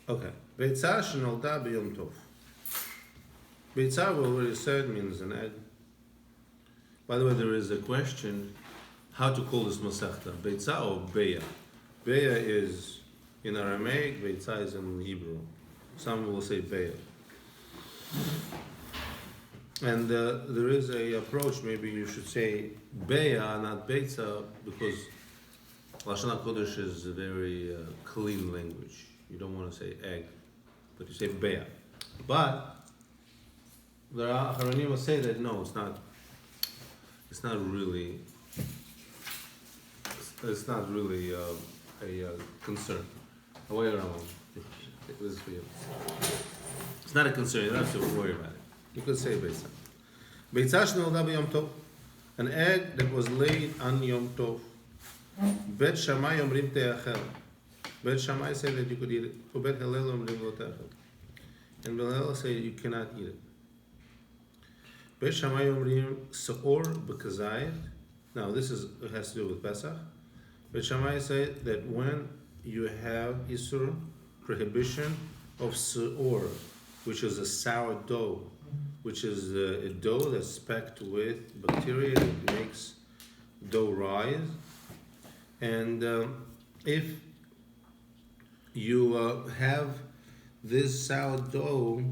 Okay. Betza shenolda b'yom tov. Betza, we already said, means an egg. By the way, there is a question how to call this Masechta, Betza or Beya. Beya is in Aramaic, Betza is in Hebrew. Some will say Beya. And there is a approach, maybe you should say Beya, not Betza, because Lashon HaKodesh is a very clean language. You don't want to say egg, but you say Beya. But there are Acharonim will say that no, it's not really a concern. Away around. This is for you. It's not a concern. You don't have to worry about it. You could say Betza. Betza shenolda b'yom tov, an egg that was laid on Yom Tov. Bet Shammai omrim te'achel. Bet Shammai say that you could eat it. For Bet Hillel omrim lo te'achel. And Bet Hillel say you cannot eat it. Bet Shammai omrim seor b'kazayit. Now this has to do with Pesach. Bet Shammai say that when you have isur, prohibition of seor, which is a sour dough, which is a dough that's specked with bacteria that makes dough rise. And if you have this sourdough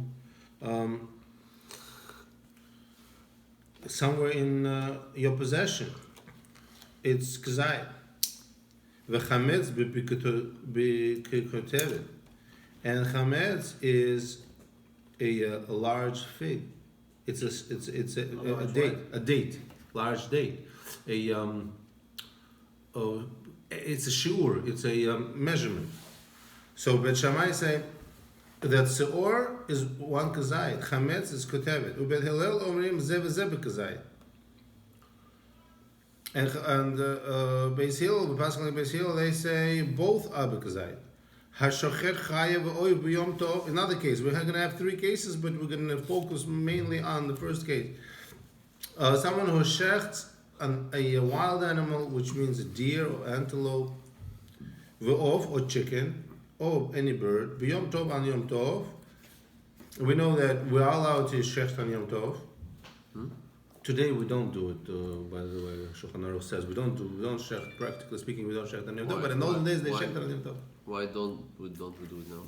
somewhere in your possession, it's kazai. V'chametz b'koteret. And chametz is a large fig. It's a date, large date. It's a shiur, it's a measurement. So Bet Shammai say that seor is one kazayit, chametz is kotevet. Ubet Hillel omrim zeh v'zeh b'kazayit. And Beis Hillel, B'Paschal Beis Hillel, they say both are b'kazayit. Hashochet chayev v'oiv b'yom tov. In other case, we're going to have three cases, but we're going to focus mainly on the first case. Someone who shechts a wild animal, which means a deer or antelope, v'of or chicken, or any bird, b'yom tov on yom tov. We know that we are allowed to shecht on yom tov. Today we don't do it. By the way, Shulchan Aruch says we don't shecht. Practically speaking, we don't shecht on yom tov. But in those days they shecht on yom tov. Why don't we do it now?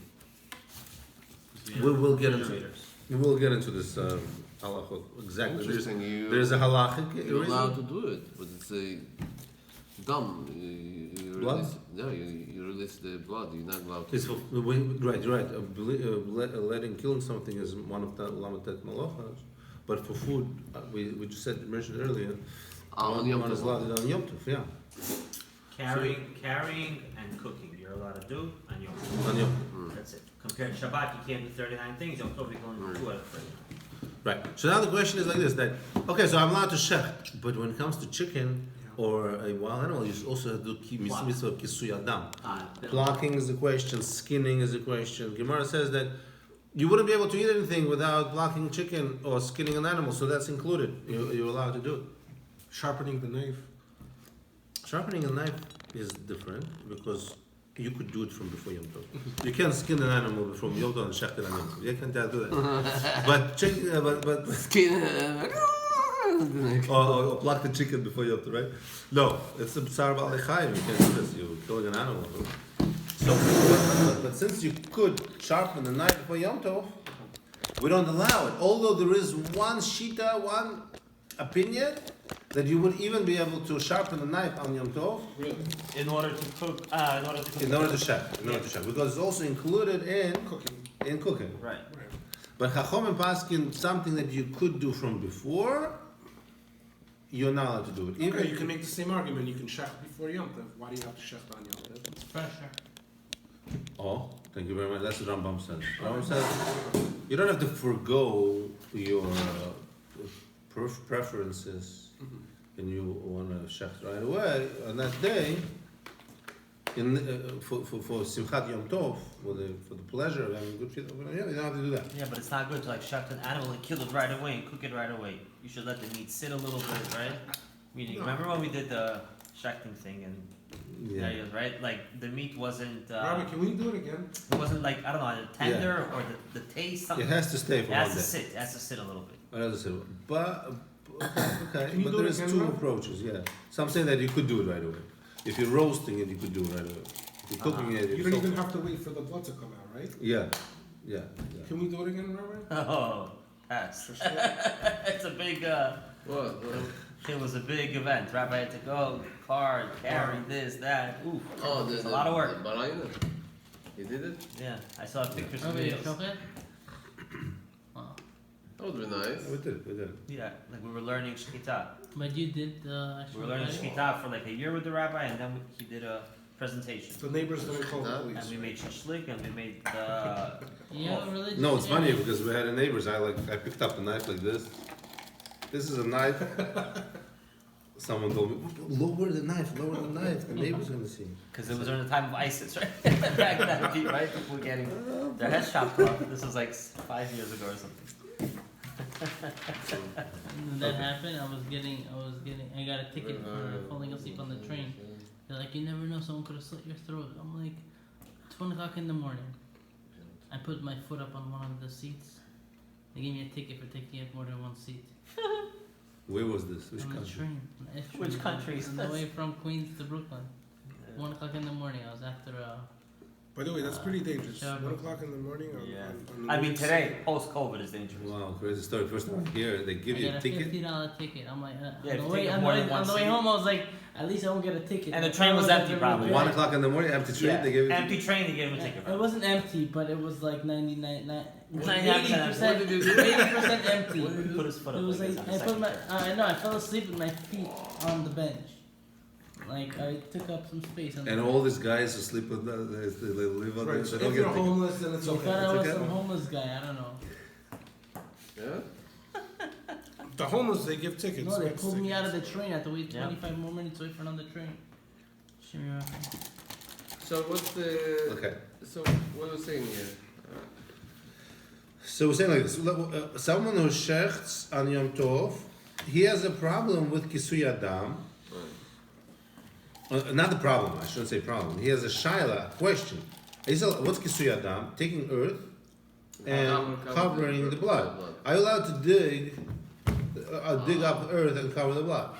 We will get into this halachot exactly. There's a halachic. You're allowed to do it, but it's a gum. You Blood? You release the blood. You're not allowed to. It's right. Letting killing something is one of the lamatet malachas, but for food, we just mentioned earlier. On Yom one is allowed on Yom Tov. Yeah. Carrying and cooking, you're allowed to do on Yom Tov. On Yom Tov. That's it. Compared to Shabbat, you can't do 39 things. Yom Tov, you can only do 2 out of 39. Right. So now the question is like this: that okay, so I'm allowed to shecht, but when it comes to chicken or a wild animal, you also have to do mitzvah of kisui adam. Plucking is a question. Skinning is a question. Gemara says that you wouldn't be able to eat anything without blocking chicken or skinning an animal, so that's included. You're allowed to do it. Sharpening the knife. Sharpening a knife is different because you could do it from before Yom Tov. You can't skin an animal from Yom Tov and shecht it on Yom Tov. You can't do that. But chicken, but Skin. or pluck the chicken before Yom Tov, right? No, it's a b'sar b'alei. You can't do this. You're killing an animal. So, but since you could sharpen the knife before Yom Tov, we don't allow it. Although there is one shita, one opinion that you would even be able to sharpen the knife on Yom Tov. Really? In order to cook. In order to shecht. Because it's also included in cooking. Right. But Chachom and Paskin, something that you could do from before, you're not allowed to do it. Okay, you can make the same argument. You can shecht before Yom Tov. Why do you have to shecht on Yom Tov? Oh, thank you very much. That's what Rambam says. Rambam says you don't have to forego your preferences and you want to shecht right away on that day. For Simchat Yom Tov, for the pleasure of having good food, you don't have to do that. Yeah, but it's not good to like shecht an animal and kill it right away and cook it right away. You should let the meat sit a little bit, right? Meaning, remember when we did the shechting thing and Yeah. There he is, right? Like the meat wasn't. Rabbi, can we do it again? It wasn't like I don't know, tender or the taste. Something. It has to stay for It one has day. to sit. It has to sit a little bit. Another silver. But okay, Can you but do there it is again, two Rob? approaches. Yeah, some say that you could do it right away. If you're roasting it, you could do it right away. If you're cooking it, You don't even have to wait for the blood to come out, right? Yeah, yeah. Can we do it again, Rabbi? Oh, pass. It's a big. What? It was a big event. Rabbi had to go, car, carry this, that. Ooh, Oh, it's a lot of work. The baraina. You did it? Yeah, I saw pictures Oh, and wait, videos. chocolate? Wow. That would be nice. We did it. We did it. Yeah, like we were learning shkita. But you did the We were learning shkita for like a year with the rabbi, and then he did a presentation. The neighbors didn't call the And police. we made shashlik, and we made the. Yeah, religious. No, it's funny area. because we had a neighbors. I picked up a knife like this. This is a knife. Someone told me, lower the knife, lower the knife. The neighbor's gonna see. Because it was during the time of ISIS, right? Back then, right? People were getting their heads chopped off. This was like 5 years ago or something. When that happened, I got a ticket for falling asleep on the train. They're like, you never know, someone could have slit your throat. I'm like, it's 1 o'clock in the morning. I put my foot up on one of the seats. They gave me a ticket for taking up more than one seat. Where was this? Which on the country? train. On the S train. Which country is On the this? way from Queens to Brooklyn. 1 o'clock in the morning, I was after By the way, that's pretty dangerous. Yeah. 1 o'clock in the morning on, Yeah. on the I mean, news. today, post-COVID, is dangerous. Wow, crazy story. First time I hear it, they give I you got a a ticket. $50 ticket. I'm like, Yeah, if on you the way, take up on the more way, than one on the way seat. home, I was like, at least I won't get a ticket. And the train was empty, probably. 1 o'clock in the morning, empty train. Yeah, They give you. empty train, they gave him a ticket. It wasn't empty, but it was like 99, 99%. 80%, What did you do? 80% empty. He put his foot It up was like like, this on the I put my, second. no, I fell asleep with my feet on the bench. Like, I took up some space on the And bench. all these guys who sleep with they live on Right, this. so They don't if get you're a ticket. homeless, then it's They okay. thought I was okay. some homeless guy, I don't know. Yeah? The homeless, they give tickets. No, they What's pulled me out of the tickets? train. I had to wait Yeah. 25 more minutes to wait for another train. Shimmy Rock. So what's the... Okay. So what are we saying here? So we're saying like this: someone who shechts on Yom Tov, he has a problem with kisui adam. Not the problem. I shouldn't say problem. He has a shaila question. He said, "What's kisui adam? Taking earth and covering the blood. Are you allowed to dig up earth and cover the blood?"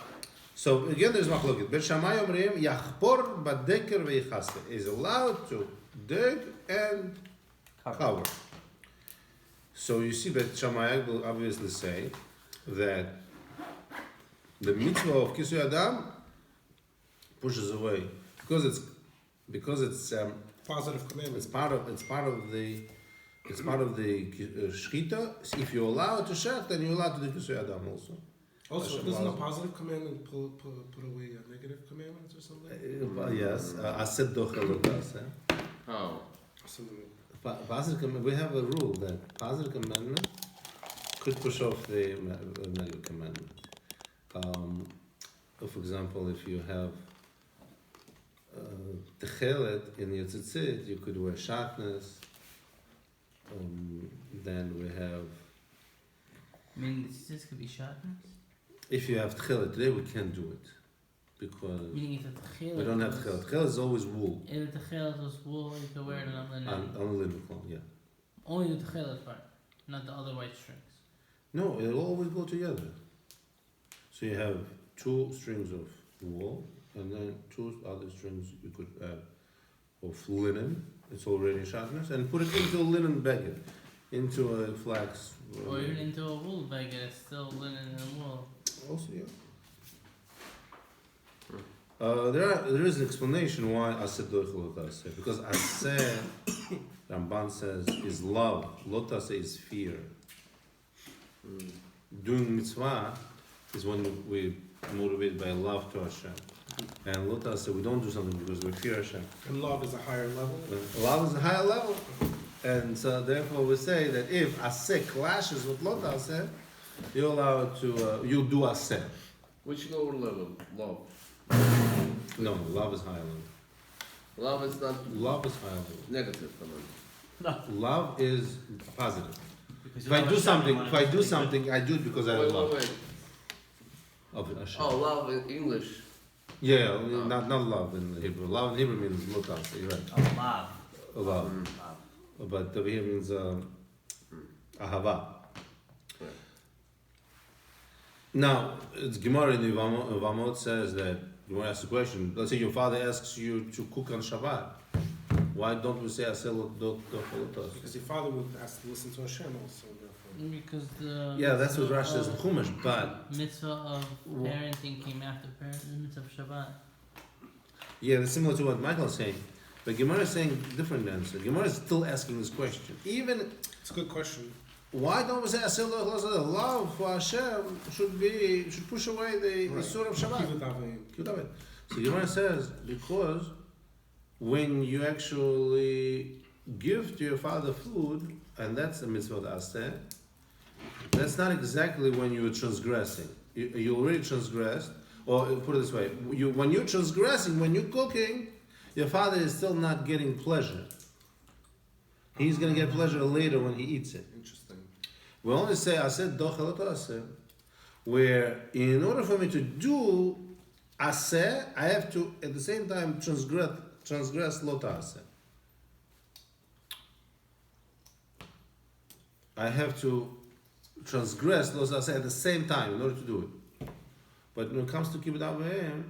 So again, there's machlokes. Bet Shammai omrim yachpor badeker veichaske. Is allowed to dig and cover. So you see that Shammai will obviously say that the mitzvah of Kisui Adam pushes away because it's Positive commandments. it's part of the shchita. If you're allowed to shech, then you're allowed to do Kisui Adam also. Also, doesn't a positive commandment put away negative commandments or something? Yes, ased dochelotas. How? Something. Positive commandment. We have a rule that positive commandment could push off the negative commandment. For example, if you have techelet in your tzitzit, you could wear shatnez. Then we have, Meaning this could be shatnez? if you have techelet today, we can't do it because Meaning if the techelet we don't have was- techelet. Techelet is always wool If the techelet was wool, you could wear it on the on neck. a linen cloth. Yeah. Only the techelet part, not the other white strings. No, it'll always go together. So you have 2 strings of wool, and then 2 other strings you could add of linen. It's already shatnez, and put it into a linen bag, into a flax. Or even into a wool bag, it's still linen and wool. Also, yeah. There is an explanation why aseh doichel lotaseh, because aseh, Ramban says, is love. Lotaseh is fear. Doing mitzvah is when we motivated by love to Hashem. And lotaseh, we don't do something because we fear Hashem. And love is a higher level. Love is a higher level. And so therefore we say that if aseh clashes with lotaseh, you're allowed to, you do aseh. Which lower level? Love. No, love is higher level. Love is not Love is higher level. negative command. Love is positive. Because If you I love do Hashem, something, you if wanna I do be something, I do it because I Wait, love wait, wait. of Hashem. Oh, love in English. Yeah, not love in Hebrew. Love in Hebrew means mutar. So you're right. Love. Love. But over here means ahava. Right. Now, it's Gemara in the Vamot says that, Gemara asks the question, let's say your father asks you to cook on Shabbat. Why don't we say asel docholotos? Because your father would ask to listen to Hashem also. Therefore. Because the Yeah, that's what mitzvah Rashi says in of- Chumash, but mitzvah of parenting came after the mitzvah of Shabbat. yeah, that's similar to what Michael is saying. But Gemara is saying different answer. Gemara is still asking this question. Even, It's a good question. why don't we say asel docholotos? Love for Hashem should push away the Right. Surah of Shabbat. Kibbut Avayim. So Gemara says, because when you actually give to your father food, and that's the mitzvah of aseh, that's not exactly when you were transgressing. You already transgressed, or put it this way, when you're transgressing, when you're cooking, your father is still not getting pleasure. He's going to get pleasure later when he eats it. Interesting. We only say aseh dochelot aseh, where in order for me to do aseh, I have to at the same time transgress lot aseh. I have to transgress lot aseh at the same time in order to do it. But when it comes to kibbut avayim,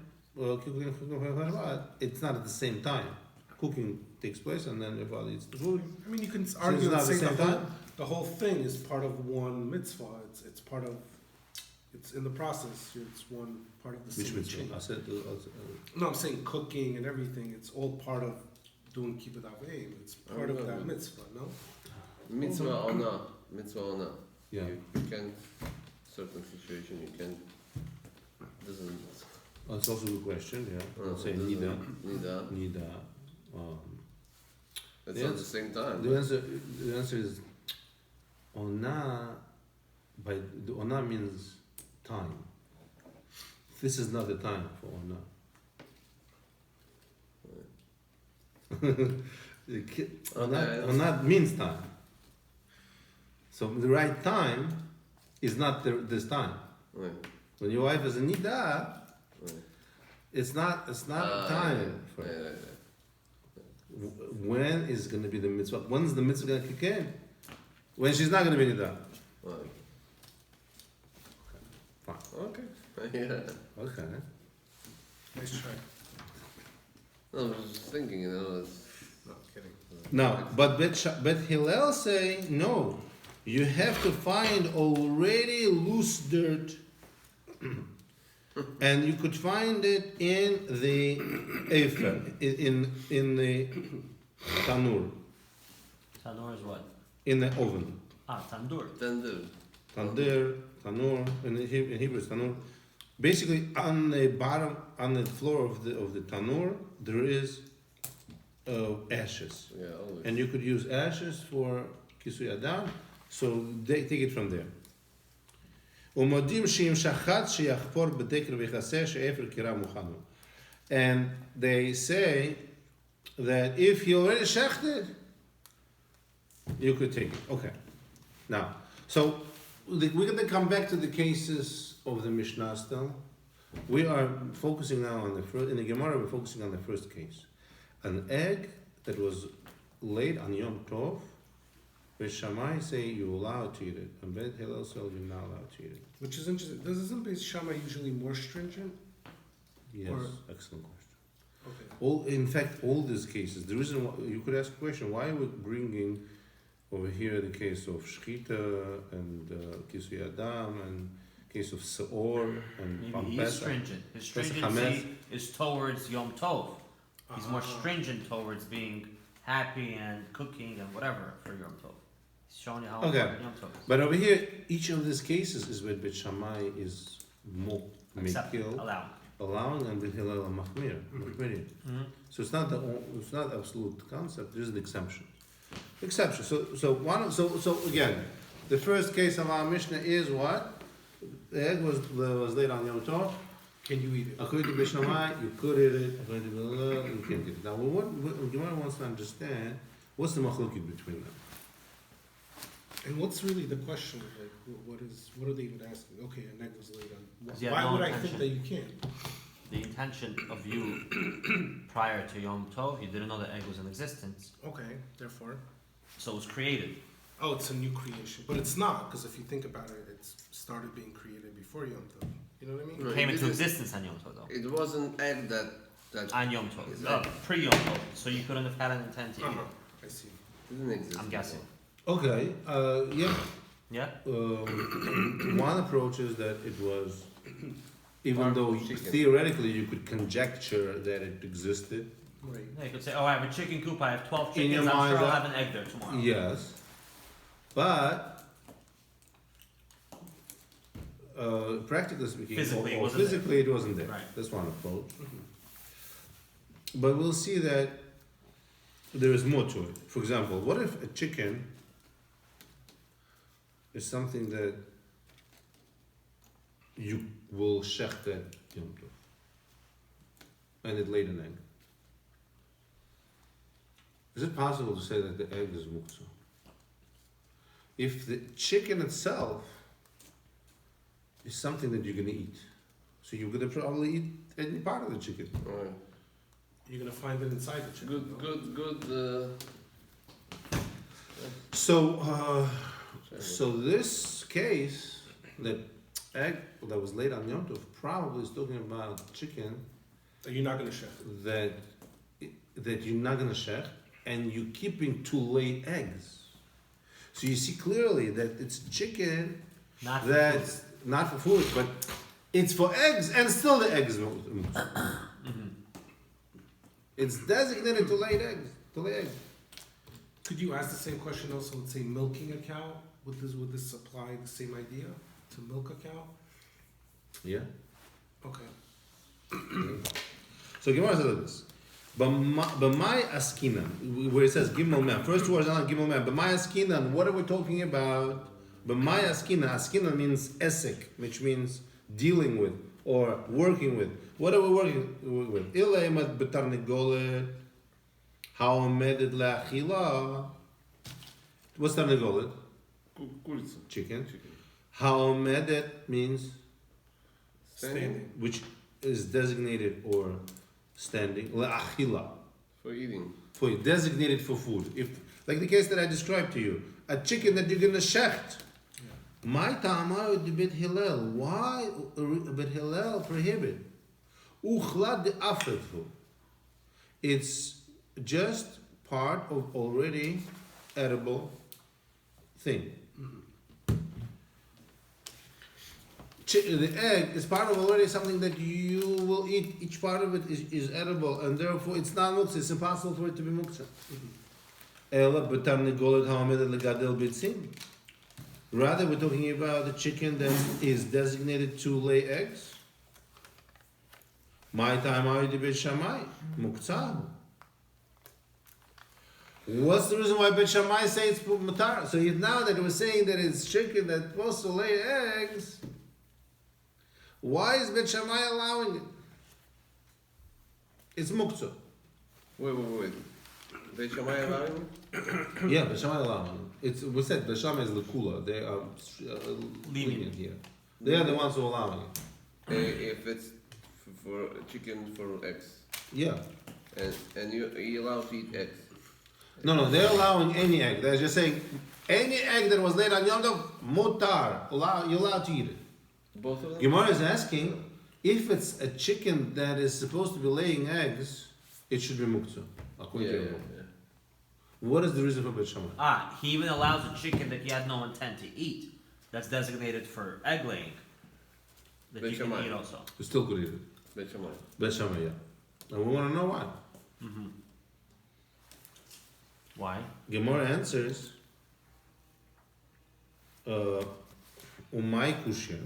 it's not at the same time. Cooking takes place and then your father eats the food. I mean, you can it's argue not and the say same time? the whole thing is part of one mitzvah. It's part of. It's in the process. It's one part of the Which same mitzvah? chain. Aseh, No, I'm saying cooking and everything. It's all part of doing kibbut avayim. It's part of that mitzvah. No. Mitzvah or not? Mitzvah or not? yeah. You can, certain situation, you can, doesn't, That's also a good question, yeah. I'll say doesn't nida. need that. Nida. It's Yes. at the same time. The answer is ona. By the ona means time. This is not the time for ona. Ona means time. So the right time is not this time. Right, When your wife is a nida, right. it's not time for Yeah, it. right, right. When is going to be the mitzvah? When's the mitzvah going to kick in? When she's not going to be nida. Right. Fine. Okay. Yeah. Okay. Nice try. No, I was just thinking, it's, No, kidding. No, but Hillel say no. You have to find already loose dirt, and you could find it in the efer, in the tanur, Tanur is what? in the oven. Tandur. Tanur, in Hebrew it's tanur. Basically, on the bottom, on the floor of the tanur, there is ashes. yeah, always. And you could use ashes for kisui adam, so they take it from there. And they say that if you already shechted, you could take it. Okay. Now, so we're going to come back to the cases of the Mishnah still. We are focusing now on the first, in the Gemara we're focusing on the first case. An egg that was laid on Yom Tov, Beit Shammai say you're allowed to eat it, and Beit Hillel say you're not allowed to eat it. Which is interesting. Isn't Beit Shammai usually more stringent? Yes, Or- excellent question. Okay. In fact, all these cases, the reason why, you could ask a question, why are we bringing over here the case of Shchita and Kisui Adam and case of Seor and Maybe Pam he's Pesach? stringent. His Pesach stringency is towards Yom Tov. He's more Ah. stringent towards being happy and cooking and whatever for Yom Tov. He's showing you how Okay. important Yom Tov is. But over here, each of these cases is where Beit Shammai is more Accepted, Mekil, allowed. allowing, and Beit Hillel Machmir. So it's not it's not absolute concept. There's an exemption. Exception. So again, the first case of our Mishnah is what? The egg was laid on Yom Tov. Can you eat it? According to Beit Shammai, you could eat it. According to Beit Hillel, you can't eat it. Now, what Gemara wants to understand, what's the machlokes between them? And what's really the question? Like, what are they even asking? Okay, an egg was laid on. Because you have Why no would I intention. think that you can't? the intention of you prior to Yom Tov, you didn't know the egg was in existence, Okay, therefore. so it was created. Oh, it's a new creation. But it's not, because if you think about it, it's started being created before Yom Tov. You know what I mean? No, Came it into is- existence on Yom Tov though. It was an egg that On Yom Tov. Exactly. Pre-Yom Tov. So you couldn't have had an intent to eat Uh-huh. it. I see. didn't exist. I'm guessing. Okay, yeah. Yeah? One approach is that it was, even Farm though chicken. theoretically you could conjecture that it existed. Right. Yeah, you could say, oh, I have a chicken coop, I have 12 In your chickens, I'm mind, sure I'll that- have an egg there tomorrow. Yes, but practically speaking, Physically, it or wasn't physically it wasn't there. Right. That's one approach. But we'll see that there is more to it. For example, what if a chicken is something that you will shecht at Yom Tov, and it laid an egg? Is it possible to say that the egg is muktzah? If the chicken itself is something that you're going to eat, so you're going to probably eat any part of the chicken. Right. You're going to find it inside the chicken. Good. So this case, the egg that was laid on Yom Tov probably is talking about chicken That you're not going to shecht. that you're not going to shech, and you're keeping to lay eggs. So you see clearly that it's chicken Not for that's not for food, but it's for eggs, and still the egg is muktzah. It's designated to lay eggs. Could you ask the same question also, let's say milking a cow? Would this apply the same idea to milk a cow? Yeah. Okay. So Gemara says like this. B'mai askinan, where it says gimel mem. First two words are not gimel mem. B'mai askinan. What are we talking about? B'mai askinan. Askinan means esek, which means dealing with or working with. What are we working with? Ileimat b'tarnegolet. How medet le'achila. What's tarnegolet? Курица. Chicken. How medet means Standing. which is designated or standing. Le'achila. For eating. For designated for food. If like the case that I described to you, a chicken that you're gonna shecht. My tama would bet Hillel. Why bet Hillel prohibit? Uchlad de afetfu. It's just part of already edible thing. The egg is part of already something that you will eat. Each part of it is edible, and therefore it's not muktzah. It's impossible for it to be muktzah. Rather, we're talking about the chicken that is designated to lay eggs. My time shamai muktzah. What's the reason why Bet Shammai say it's mutar? So now that we're saying that it's chicken that's supposed to lay eggs, why is Bet Shammai allowing it? It's muktzah. Wait. Bet Shammai allowing it? Yeah, Bet Shammai allowing it. It's we said Bet Shammai is lekula. They are lenient here. They are the ones who are allowing it. If it's for chicken for eggs. Yeah. And you allowed to eat eggs. No, they're allowing any egg. They're just saying any egg that was laid on Yom Tov, mutar. You're allowed to eat it. Both of them? Gemara is asking if it's a chicken that is supposed to be laying eggs, it should be muktzah. According to Gemara. What is the reason for Bet Shammai? He even allows a chicken that he had no intent to eat, that's designated for egg laying, that Bet you can Shammai. eat also. You still could eat it. Bet Shammai. Bet Shammai, yeah. And we want to know why. Why? Gemara answers, Umay Kushya.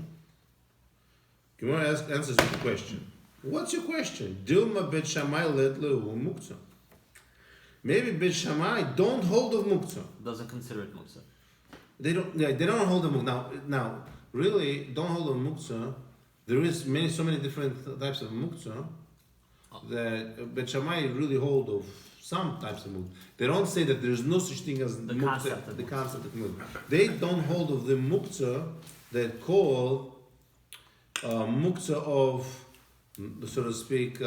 Gemara answers with a question. What's your question? Dilma Bet Shammai led lehu muktzah. Maybe Bet Shammai don't hold of muktzah. Doesn't consider it muktzah. They don't hold of muktzah. Now, really, don't hold of muktzah. There is so many different types of muktzah that Bet Shammai really hold of some types of muktzah. They don't say that there's no such thing as The muktzah, concept of the muktzah. concept of muktzah. They don't hold of the muktzah that call muktzah of so to speak,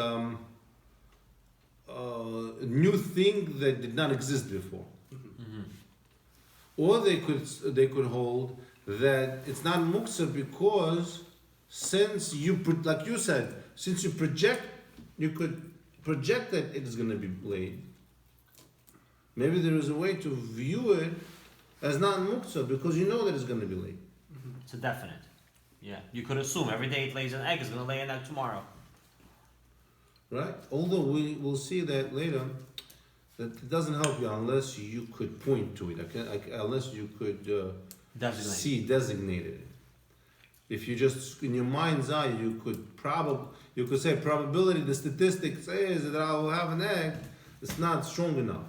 new thing that did not exist before. Or they could hold that it's not muktzah because since like you said, since you could project that it is going to be laid. Maybe there is a way to view it as not muktzah because you know that it's going to be laid. It's a definite. Yeah, you could assume every day it lays an egg, it's going to lay an egg tomorrow. Right? Although we will see that later, that it doesn't help you unless you could point to it, okay? Unless you could designate it. If you just, in your mind's eye, you could say probability, the statistic says that I will have an egg, it's not strong enough.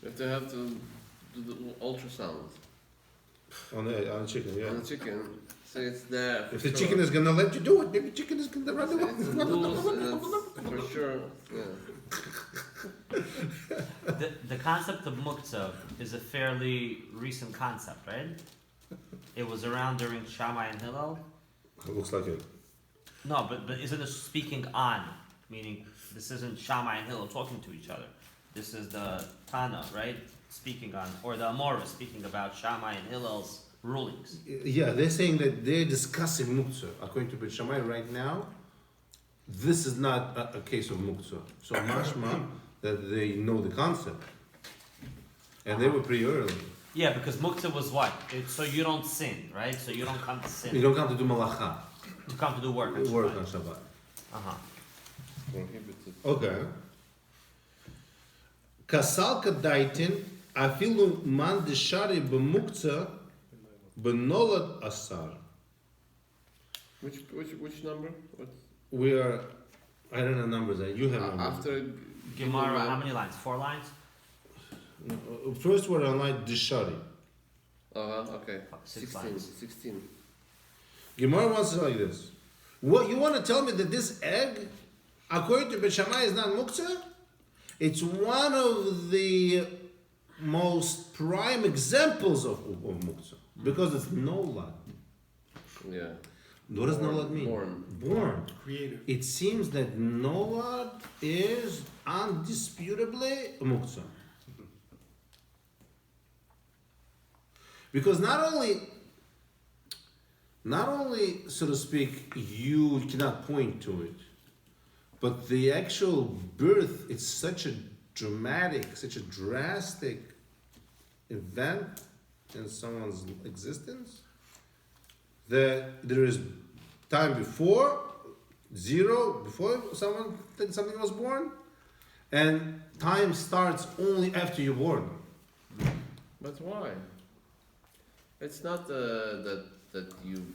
If they have to do the ultrasound On the chicken, yeah. on the chicken, say it's there. If the chicken is gonna let you do it, maybe the chicken is gonna run away. It's loose and it's for sure. Yeah. The concept of muktzah is a fairly recent concept, right? It was around during Shammai and Hillel. It looks like it. No, but isn't it speaking on? Meaning, this isn't Shammai and Hillel talking to each other. This is the Tana, right? Speaking on, or the Amora speaking about Shammai and Hillel's rulings. Yeah, they're saying that they're discussing muktzah. According to Bet Shammai right now, this is not a case of muktzah. So mashma that they know the concept. And they were pretty early. Yeah, because muktzah was what? So you don't sin, right? So you don't come to sin. You don't come to do malacha. To come to do work on Shabbat. Work on Shabbat. Uh-huh. Prohibited. Okay. Kasal kadaitin afilu man deshari b'muktzah b'nolad asar. Which number? What? We are, I don't know numbers. You have numbers. After Gemara, how many lines? 4 lines? First word on line deshari. Okay. 6 16. lines. 16. Gemara wants it like this. What you want to tell me that this egg, according to Bet Shammai, is not muktzah? It's one of the most prime examples of muktzah because it's nolad. Yeah. What does nolad mean? Born. Creative. It seems that nolad is undisputably muktzah. Because not only, so to speak, you cannot point to it, but the actual birth, it's such a dramatic, such a drastic event in someone's existence that there is time before, before something was born, and time starts only after you're born. But why? It's not that you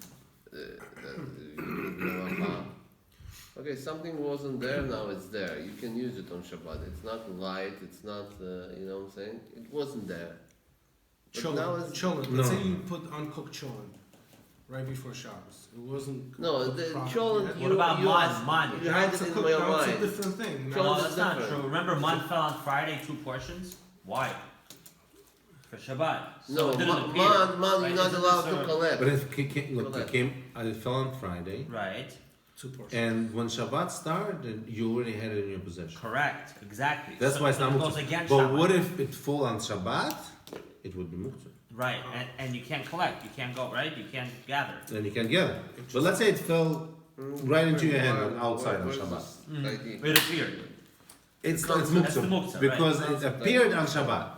okay, something wasn't there, now it's there. You can use it on Shabbat. It's not light, it's not, you know what I'm saying? It wasn't there. But now it's... Cholent. Let's say you put uncooked cholent right before Shabbos. It wasn't. No, the cholent, What about man? You had it in your That's a mind. different thing. Cholent No, is that's not different. true. Remember, man fell on Friday, 2 portions? Why? For Shabbat. So No, it didn't appear, man, right? you're not Isn't allowed this to sort of- collect. But it fell on Friday, Right. 2 portions. and when Shabbat started, you already had it in your possession. Correct. Exactly. That's So why it's not it goes muktzah. against But Shabbat. what if it fall on Shabbat? It would be muktzah. Right, and you can't collect. You can't go, right? You can't gather. Then you can get it. But let's say it fell right into your hand on outside on Where's Shabbat. this idea? It appeared. It's That's the muktzah muktzah, because right. it appeared on Shabbat,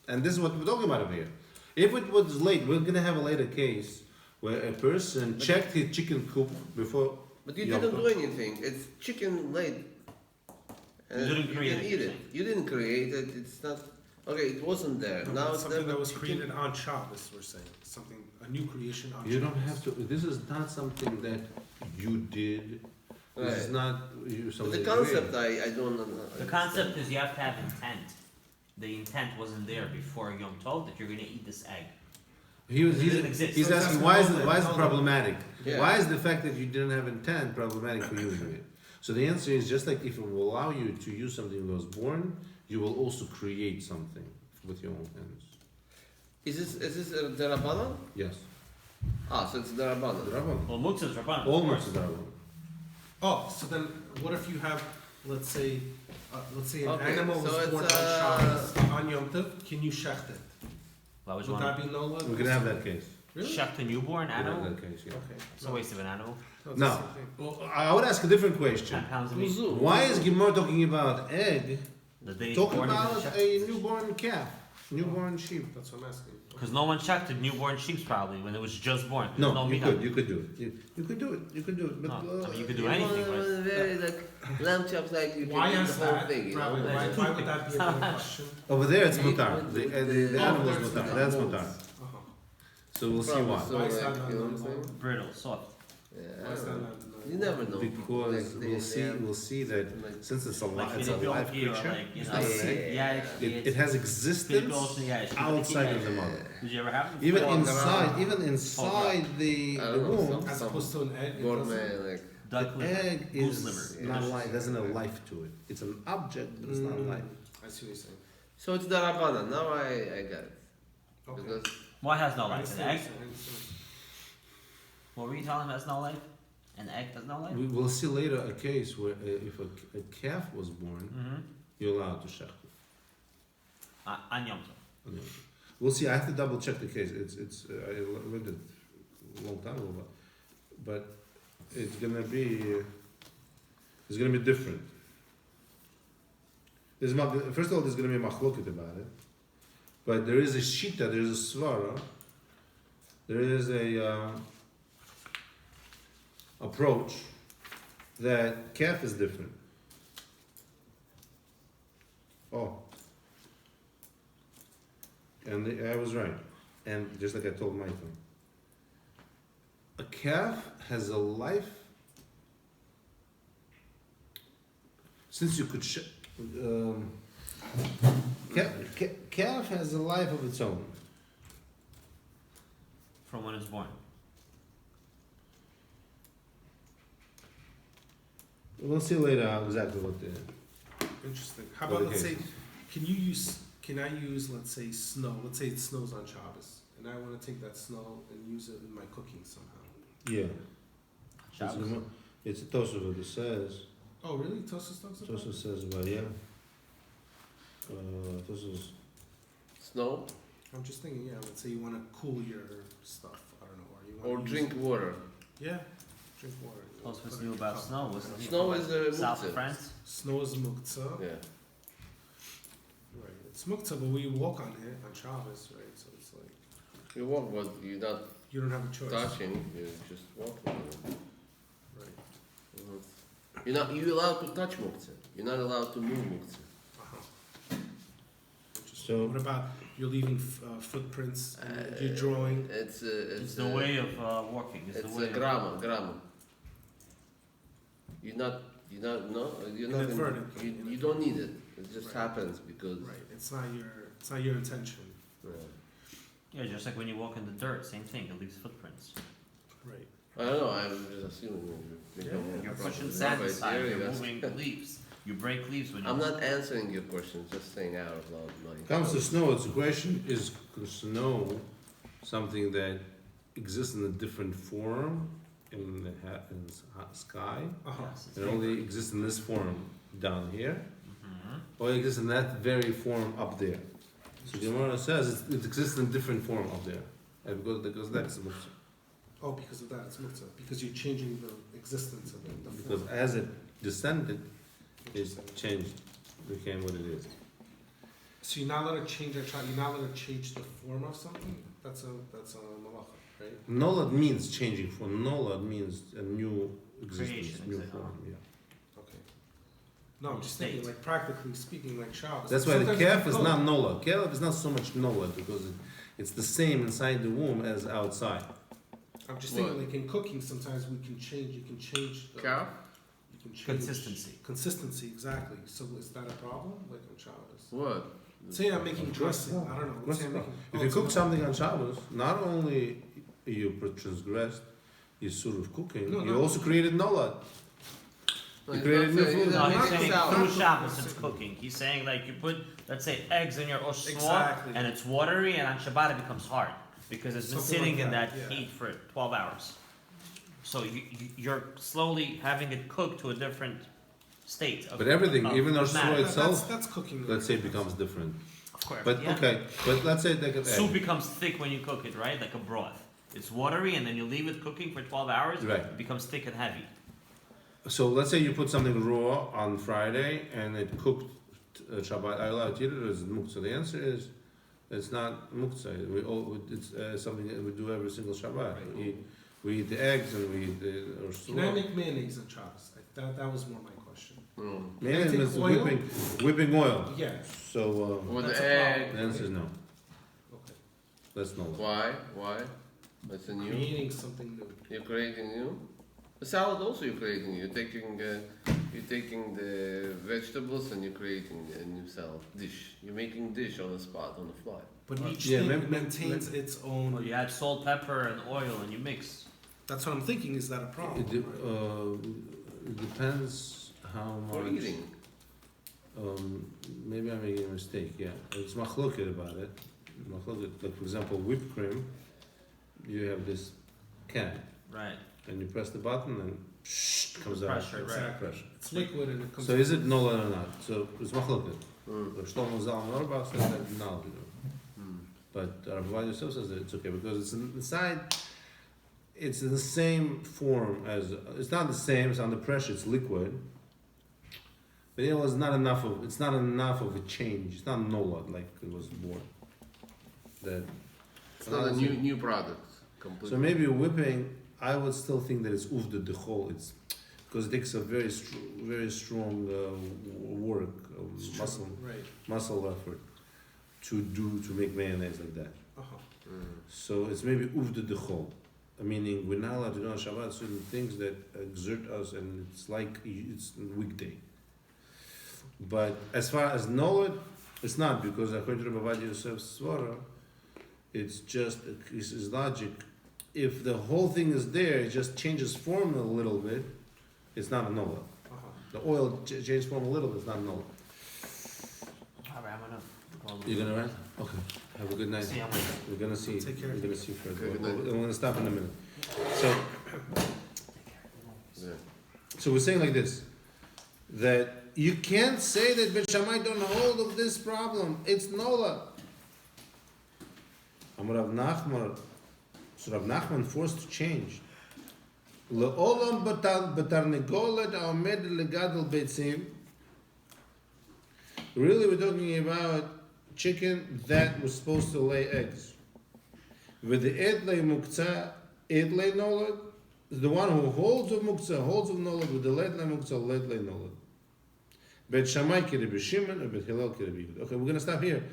and this is what we're talking about over here. If it was late, we're gonna have a later case where a person checked his chicken coop before. But you Yom didn't Tov. do anything. It's chicken laid. And You didn't create can it, eat you're it. saying. You didn't create it. It's not. Okay, it wasn't there. No, Now it's it's something there. that but was you created on Shabbos, we're saying. Something, a new creation on You Shabbos. don't have to. This is not something that you did. This is Right. not you. But Something the concept, I don't know. The concept is you have to have intent. The intent wasn't there before Yom Tov that you're going to eat this egg. He's doesn't exist. he's So asking that's why is no- it no- problematic? Yeah. Why is the fact that you didn't have intent problematic for using it? So the answer is just like if it will allow you to use something that was born, you will also create something with your own hands. Is this the Rabbanan? Yes. Ah, so it's Darabana. Rabban. Well, muktzah is rabbanon. All of course. muktzah Rabban. Oh, so then what if you have, let's say an Okay, animal so was born it's, on Shabbos, on Yom Tov, can you shecht it? Why would you Would want that be no love? We can have that case. Really? shecht a newborn We can animal? have that case, yeah. Okay. It's a waste of an animal. it's No. the same thing. Well, I would ask a different question. 10 pounds of meat. Uzu. Why is Gemara talking about egg? The day he's Talking born, he's about gonna a shecht. newborn calf, newborn sheep. That's what I'm asking. Because no one checked newborn sheep probably when it was just born. There's No, you meat could, on you it. could do it. You could do it. You could do it. But No, I mean, you could do You anything, want but very like lamb chops, like you Why can eat ask the whole that? thing. You know? Rabbi, Like, why would that be a better question? over there it's You eat mutar. with The the- animal is Oh, mutar. there's That's the mutar. Uh-huh. So we'll see Probably why. so, Why is like, that not you know what I'm normal? saying? Brittle, soft. Yeah, Why I is that don't know. not You never know. Because Like, we'll see that like, since it's a Like it's a live here, creature, like, you it's know, not an egg. It has existence outside of the mother. Did you ever have them? Even Walk inside, around. even inside the I don't know, womb, some- As opposed to an egg, it gourmet, doesn't- like Duck the liver, egg goose is liver. not life. Doesn't have life to it. It's an object, but it's not life. I see what you're saying. so it's Darabana. Now I got it. Okay. Because What has no I life? An understand egg? what you're saying, I understand. What were you telling him has no life? An egg has no life? We will see later a case where if a calf was born, Mm-hmm. you're allowed to shecht it. On Yom Tov. Okay. We'll see. I have to double check the case. I read it a long time ago, but it's gonna be different. First of all, there's gonna be a machloket about it, but there is a shita, there is a svara, there is a approach that calf is different. Oh. And I was right. And just like I told Michael, a calf has a life. Since you could, calf has a life of its own. From when it's born. We'll see later how exactly what the. Interesting. How Well, about, the let's say, case. can I use, let's say, snow? Let's say it snows on Shabbos, and I want to take that snow and use it in my cooking somehow. Yeah. Shabbos. It's a Tosafot that says. Oh, really? Tosus talks about Tosafot it? says, well, yeah. Tosafot. snow I'm just thinking, yeah, let's say you want to cool your stuff, I don't know, or you or want to drink water. Yeah, drink water. What's Put it new in a about cup. snow? What's the Snow is South muktzah. of France? Snow is muktzah. Yeah. Right, it's muktzah, but we walk on it on Shabbos, right? So it's like, You walk, but you're not you don't have a choice. touching. You're just walking. Right. You're allowed to touch muktzah. You're not allowed to move muktzah. Uh-huh. Interesting. So- What about you're leaving footprints and you're drawing? It's the way of walking. It's the It's way a grammar. You're not Inadvertent. you don't need it. It just Right. happens because. Right, it's not your intention. Yeah, just like when you walk in the dirt, same thing. It leaves footprints. Right. I don't know. I'm just assuming. Yeah, You're that's pushing what- sand Right, aside. here You're you go. moving leaves. You break leaves when you. I'm not answering your question. Just saying out loud. Comes to snow, it's a question: is snow something that exists in a different form in the sky, Uh-huh. Yes, it's it very only pretty. exists in this form down here, Mhm. or it exists in that very form up there? So Gemara says it exists in different form up there, and because that's Oh, because of that, it's muktzah. Because you're changing the existence of it. The because form. as it descended, it Interesting. changed, became what it is. So you're not allowed to change you're not allowed to change the form of something? That's a malacha, right? Nolad means changing form. Nolad means a new existence, Creation, new exactly. form. Yeah. Okay. No, I'm just State. thinking, like, practically speaking, like Shabbos. That's why the Sometimes you calf can is cook. not nolad. Calf is not so much nolad because it's the same inside the womb as outside. I'm just thinking, What? like, in cooking, sometimes you can change the... Cow? You can change... Consistency. Consistency, exactly. So is that a problem, like on Shabbos? What? Say I'm making Of course dressing, not. I don't know. Of Let's say I'm course making... If oh, you it's cook not- something on Shabbos, not only you transgressed Yisur of cooking, No, you no. also created nolad. No, You he's created not new saying- food. he's No, not he's saying saying salad. through Shabbos it's cooking. He's saying like you put, let's say, eggs in your oshswa Exactly. and it's watery, and on Shabbat it becomes hard. because it's been Something sitting like in that, that yeah. heat for 12 hours. So you're slowly having it cooked to a different state. Of, But everything, of even our matter. soy itself, That's cooking. let's say, becomes different. Of course. But yeah. okay, but let's say like an Soup egg. becomes thick when you cook it, right? Like a broth. It's watery, and then you leave it cooking for 12 hours. Right. It becomes thick and heavy. So let's say you put something raw on Friday and it cooked Shabbat. I allowed to eat it, or is it muktzah? The answer is it's not muktzah. It's something that we do every single Shabbat. We eat the eggs and we eat the Can I make mayonnaise on Shabbos? That was more my question. mayonnaise Can I is take oil? whipping oil. Yeah. So With That's the a egg. the answer is no. Okay. That's no. Why? Why? It's a new. Creating something new. You're creating new. The salad also you're creating. You're taking the vegetables and you're creating a new salad dish. You're making dish on the spot on the fly. But each Yeah, thing maybe- maintains its own. Well, you add salt, pepper, and oil, and you mix. That's what I'm thinking. Is that a problem? It depends how For much. eating. Maybe I'm making a mistake. Yeah, it's machloket about it. Machloket, like for example, whipped cream. You have this can, Right. and you press the button, and comes out. Pressure, right. Exactly. Pressure. It's liquid and it comes. So is it nola or not? So it's machloket. Mm. The Shlomo Zalman Auerbach says that no. But Rabbi Yosef says that it's okay because it's inside. It's in the same form as. It's not the same. It's under pressure. It's liquid. But it's not enough of. It's not enough of a change. It's not nola like it was born. That. It's not a new product. Completely. So maybe whipping. I would still think that it's uvda dechol. It's because it takes a very strong work, muscle effort to make mayonnaise like that. So it's maybe uvda dechol, meaning we're not allowed to do on Shabbat certain things that exert us, and it's like it's a weekday. But as far as nolad, it's not, because according to Rabbi Yosef's svara, it's just his logic. If the whole thing is there, it just changes form a little bit. It's not a nolad. The oil changes form a little bit. It's not a nolad. Alright, I'm gonna go. You're gonna run? Okay. Have a good night. See you later. We're gonna see. Take care. We're gonna see further. Okay, good night. We're gonna stop in a minute. So, Yeah. so we're saying like this, that you can't say that Bet Shammai don't hold of this problem. It's nola. Amar Rav Nachman. So Rav Nachman forced to change. Le'olam b'tarnegolet ha'omed legadol beitzim. Really, we're talking about chicken that was supposed to lay eggs. With the edlei muktzah, edlei nolad, the one who holds of muktzah, holds of nolad, with the ledlei muktzah, ledlei nolad. Bet Shammai ki Rabbi Shimon, or Bet Hillel ki Rabbi Yehuda. Okay, we're going to stop here.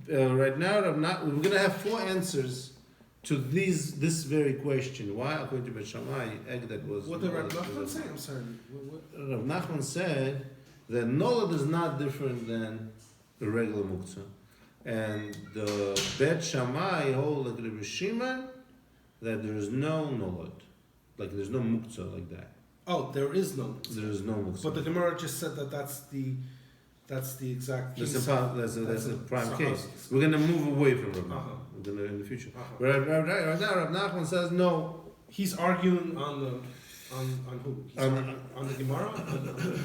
Right now, we're going to have 4 answers to this very question. Why, according to Bet Shammai, egg that was... What did Rav Nachman say? I'm sorry. Rav Nachman said that nolad is not different than the regular muktzah. And the Bet Shammai hold like Rabbi Shimon that there is no nolad. Like there's no muktzah like that. Oh, there is no. There is no muktzah. But the Gemara just said that that's the exact case. That's a prime so case. how's- We're going to move away from Rav Nachman. Uh-huh. We're going to in the future. Uh-huh. Right now, Rav Nachman says no. He's arguing on who? He's On- arguing on the Gemara.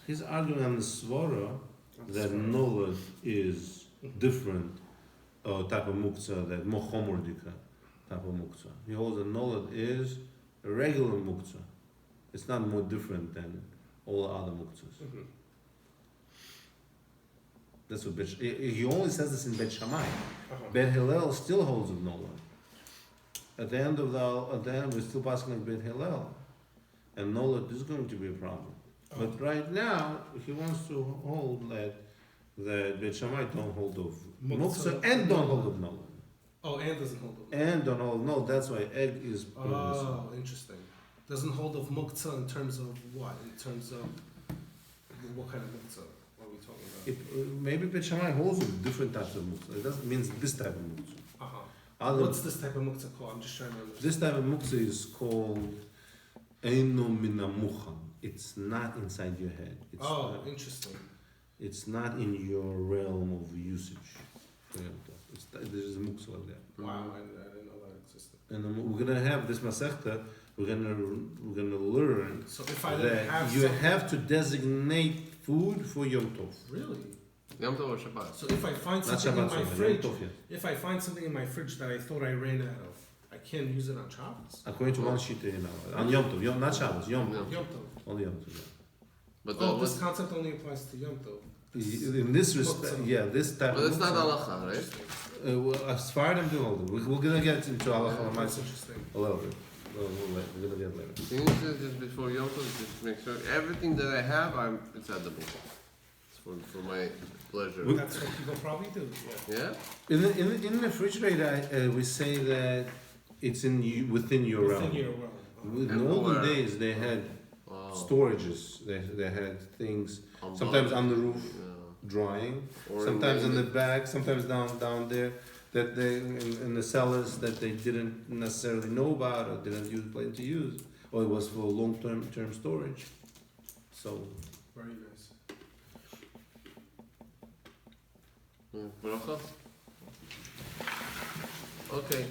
He's arguing on the svara that nolad is different type of muktzah, that mochomordika type of muktzah. He holds that nolad is a regular muktzah. It's not more different than all the other muktzahs. Mhm. That's what he only says this in Bet Shammai. Uh-huh. Bet Hillel still holds of nolad. At the end, we're still passing like Bet Hillel, and nolad is going to be a problem. But right now, he wants to hold that Bet Shammai don't hold of muktzah and don't hold of nolad. Oh, and doesn't hold of. And don't hold no. That's why egg is. Oh, interesting. Doesn't hold of muktzah in terms of what? In terms of what kind of muktzah are we talking about? Maybe Bet Shammai holds of different types of muktzah. It doesn't mean this type of muktzah. Uh-huh. What's this type of muktzah called? I'm just trying to understand. This type of muktzah is called eino minamucha. It's not inside your head. It's Oh, not, interesting. it's not in your realm of usage. for Yom Tov. There's a muktzah like that. Wow, I didn't know that existed. And then we're gonna have this masechta. We're gonna learn So if I didn't that have you something, have to designate food for Yom Tov. really? Yom Tov or Shabbat. So if I find Not something in Shabbat, my Yom fridge, Tov, yeah. if I find something in my fridge that I thought I ran out of, I can't use it on Shabbos. According to one sheet, on Yom Tov, not Shabbos, Yom Tov, Yom Tov. only Yom Tov. But Oh, what's- this concept only applies to Yom Tov. Yeah. In this respect, yeah, this type. but it's not muktzah, halacha, right? well, as far as I'm doing all of it, we're gonna get into halacha That's interesting. a little bit. We're gonna get later. Can you just before Yom Tov, just make sure everything that I have, it's edible. It's for my pleasure. That's what people probably do. Yeah. Yeah? In the refrigerator, we say that it's within your Within realm. your realm. In the And olden where? days, they had Wow. storages. They had things On sometimes bottom. on the roof Yeah. drying, Or sometimes in the the back, sometimes down there. That they in the cellars that they didn't necessarily know about or didn't plan to use, or it was for long-term storage. So Very nice. Bracha? Okay.